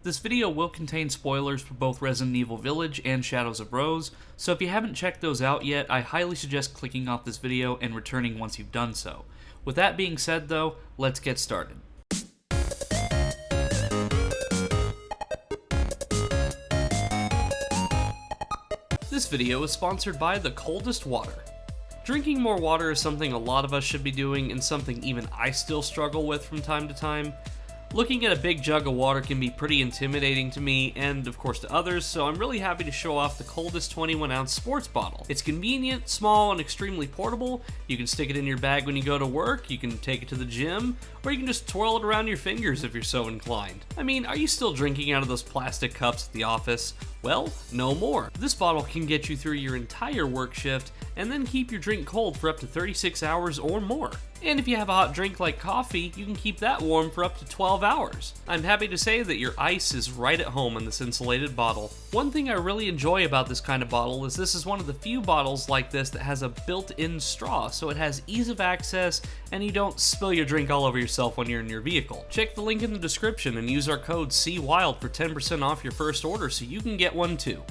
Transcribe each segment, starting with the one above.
This video will contain spoilers for both Resident Evil Village and Shadows of Rose, so if you haven't checked those out yet, I highly suggest clicking off this video and returning once you've done so. With that being said though, let's get started. This video is sponsored by the coldest water. Drinking more water is something a lot of us should be doing and something even I still struggle with from time to time. Looking at a big jug of water can be pretty intimidating to me and of course to others, so I'm really happy to show off the coldest 21-ounce sports bottle. It's convenient, small, and extremely portable. You can stick it in your bag when you go to work, you can take it to the gym, or you can just twirl it around your fingers if you're so inclined. I mean, are you still drinking out of those plastic cups at the office? Well, no more. This bottle can get you through your entire work shift and then keep your drink cold for up to 36 hours or more. And if you have a hot drink like coffee, you can keep that warm for up to 12 hours. I'm happy to say that your ice is right at home in this insulated bottle. One thing I really enjoy about this kind of bottle is this is one of the few bottles like this that has a built-in straw, so it has ease of access and you don't spill your drink all over yourself when you're in your vehicle. Check the link in the description and use our code CWILD for 10% off your first order so you can get one too.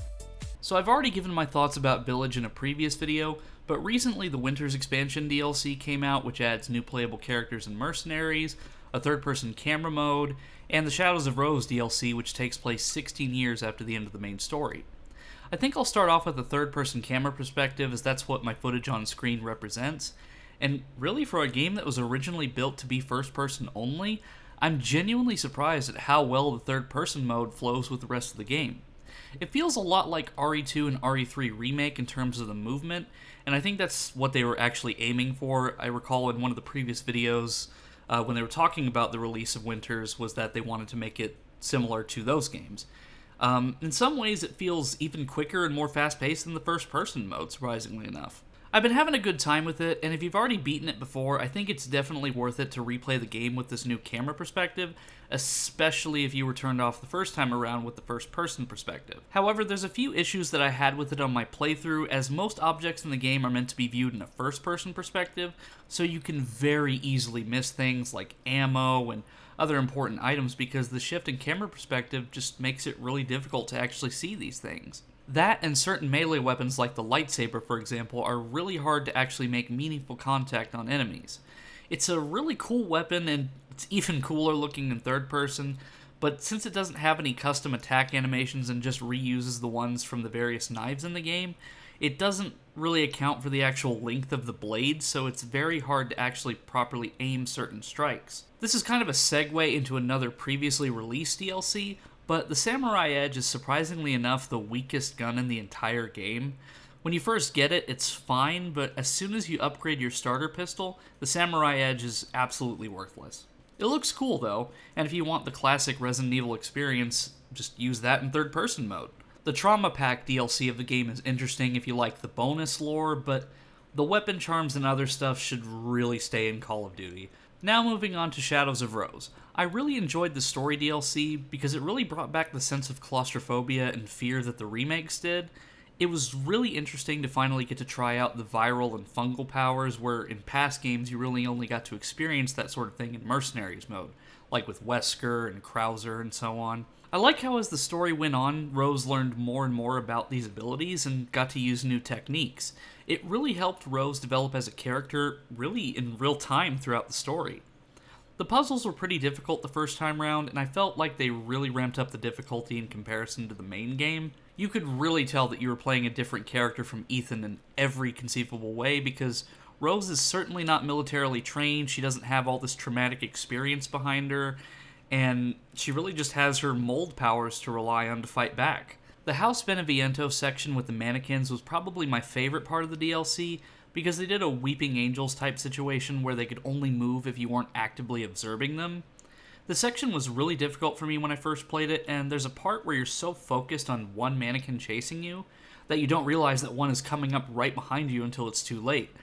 So I've already given my thoughts about Village in a previous video, but recently the Winter's Expansion DLC came out, which adds new playable characters and mercenaries, a third-person camera mode, and the Shadows of Rose DLC, which takes place 16 years after the end of the main story. I think I'll start off with a third-person camera perspective, as that's what my footage on screen represents, and really for a game that was originally built to be first-person only, I'm genuinely surprised at how well the third-person mode flows with the rest of the game. It feels a lot like RE2 and RE3 Remake in terms of the movement, and I think that's what they were actually aiming for. I recall in one of the previous videos, when they were talking about the release of Winters, was that they wanted to make it similar to those games. In some ways, it feels even quicker and more fast-paced than the first-person mode, surprisingly enough. I've been having a good time with it, and if you've already beaten it before, I think it's definitely worth it to replay the game with this new camera perspective, especially if you were turned off the first time around with the first-person perspective. However, there's a few issues that I had with it on my playthrough, as most objects in the game are meant to be viewed in a first-person perspective, so you can very easily miss things like ammo and other important items because the shift in camera perspective just makes it really difficult to actually see these things. That and certain melee weapons like the lightsaber, for example, are really hard to actually make meaningful contact on enemies. It's a really cool weapon and it's even cooler looking in third person, but since it doesn't have any custom attack animations and just reuses the ones from the various knives in the game, it doesn't really account for the actual length of the blade, so it's very hard to actually properly aim certain strikes. This is kind of a segue into another previously released DLC, but the Samurai Edge is surprisingly enough the weakest gun in the entire game. When you first get it, it's fine, but as soon as you upgrade your starter pistol, the Samurai Edge is absolutely worthless. It looks cool though, and if you want the classic Resident Evil experience, just use that in third-person mode. The Trauma Pack DLC of the game is interesting if you like the bonus lore, but the weapon charms and other stuff should really stay in Call of Duty. Now moving on to Shadows of Rose. I really enjoyed the story DLC because it really brought back the sense of claustrophobia and fear that the remakes did. It was really interesting to finally get to try out the viral and fungal powers where in past games you really only got to experience that sort of thing in Mercenaries mode, like with Wesker and Krauser and so on. I like how as the story went on, Rose learned more and more about these abilities and got to use new techniques. It really helped Rose develop as a character really in real time throughout the story. The puzzles were pretty difficult the first time round, and I felt like they really ramped up the difficulty in comparison to the main game. You could really tell that you were playing a different character from Ethan in every conceivable way because Rose is certainly not militarily trained, she doesn't have all this traumatic experience behind her, and she really just has her mold powers to rely on to fight back. The House Beneviento section with the mannequins was probably my favorite part of the DLC, because they did a Weeping Angels type situation where they could only move if you weren't actively observing them. The section was really difficult for me when I first played it, and there's a part where you're so focused on one mannequin chasing you that you don't realize that one is coming up right behind you until it's too late.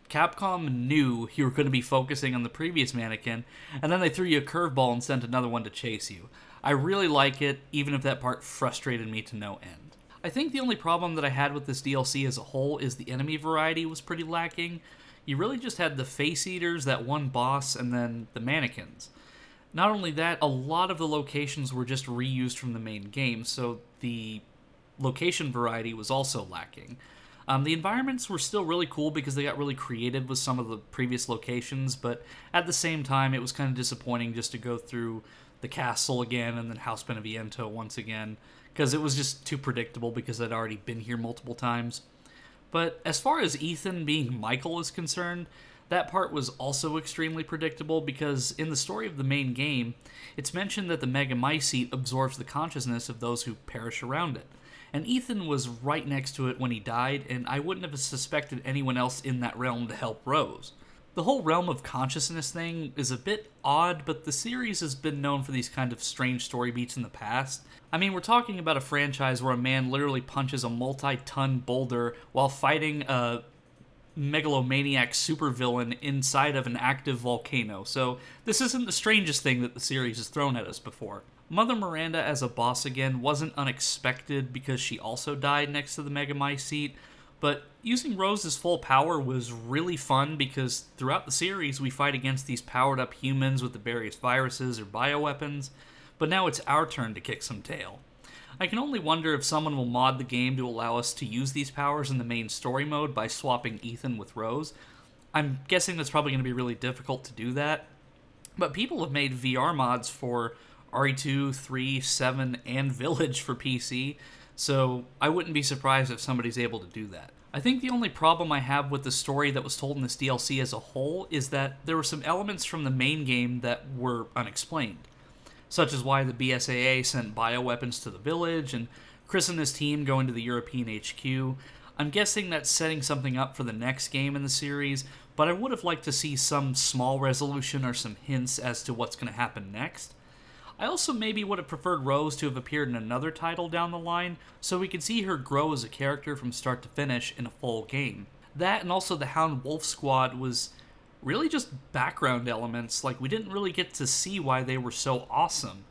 Capcom knew you were going to be focusing on the previous mannequin, and then they threw you a curveball and sent another one to chase you. I really like it, even if that part frustrated me to no end. I think the only problem that I had with this DLC as a whole is the enemy variety was pretty lacking. You really just had the face eaters, that one boss, and then the mannequins. Not only that, a lot of the locations were just reused from the main game, so the location variety was also lacking. The environments were still really cool because they got really creative with some of the previous locations, but at the same time, it was kind of disappointing just to go through the castle again and then House Beneviento once again, because it was just too predictable because I'd already been here multiple times. But as far as Ethan being Michael is concerned, that part was also extremely predictable because in the story of the main game, it's mentioned that the Megamycete absorbs the consciousness of those who perish around it. And Ethan was right next to it when he died, and I wouldn't have suspected anyone else in that realm to help Rose. The whole realm of consciousness thing is a bit odd, but the series has been known for these kind of strange story beats in the past. I mean, we're talking about a franchise where a man literally punches a multi-ton boulder while fighting a megalomaniac supervillain inside of an active volcano, so this isn't the strangest thing that the series has thrown at us before. Mother Miranda as a boss again wasn't unexpected because she also died next to the Megamycete, but using Rose's full power was really fun because throughout the series we fight against these powered up humans with the various viruses or bioweapons, but now it's our turn to kick some tail. I can only wonder if someone will mod the game to allow us to use these powers in the main story mode by swapping Ethan with Rose. I'm guessing that's probably going to be really difficult to do that, but people have made VR mods for RE2, 3, 7, and Village for PC, so I wouldn't be surprised if somebody's able to do that. I think the only problem I have with the story that was told in this DLC as a whole is that there were some elements from the main game that were unexplained, such as why the BSAA sent bioweapons to the village, and Chris and his team going to the European HQ. I'm guessing that's setting something up for the next game in the series, but I would have liked to see some small resolution or some hints as to what's going to happen next. I also maybe would have preferred Rose to have appeared in another title down the line, so we could see her grow as a character from start to finish in a full game. That and also the Hound Wolf Squad was really just background elements, like we didn't really get to see why they were so awesome.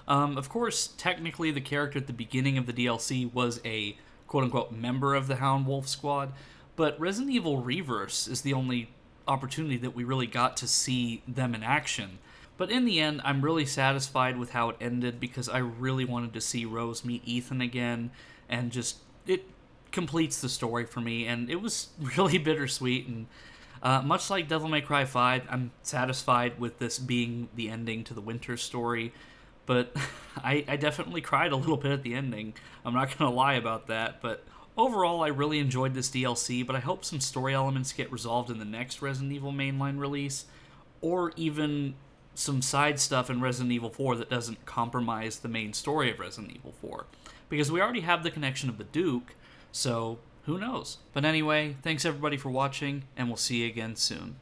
Of course, technically the character at the beginning of the DLC was a quote-unquote member of the Hound Wolf Squad, but Resident Evil Reverse is the only opportunity that we really got to see them in action. But in the end, I'm really satisfied with how it ended because I really wanted to see Rose meet Ethan again, and just, it completes the story for me, and it was really bittersweet, and much like Devil May Cry 5, I'm satisfied with this being the ending to the Winter story, but I definitely cried a little bit at the ending. I'm not going to lie about that, but overall, I really enjoyed this DLC, but I hope some story elements get resolved in the next Resident Evil mainline release, or even some side stuff in Resident Evil 4 that doesn't compromise the main story of Resident Evil 4. Because we already have the connection of the Duke, so who knows? But anyway, thanks everybody for watching, and we'll see you again soon.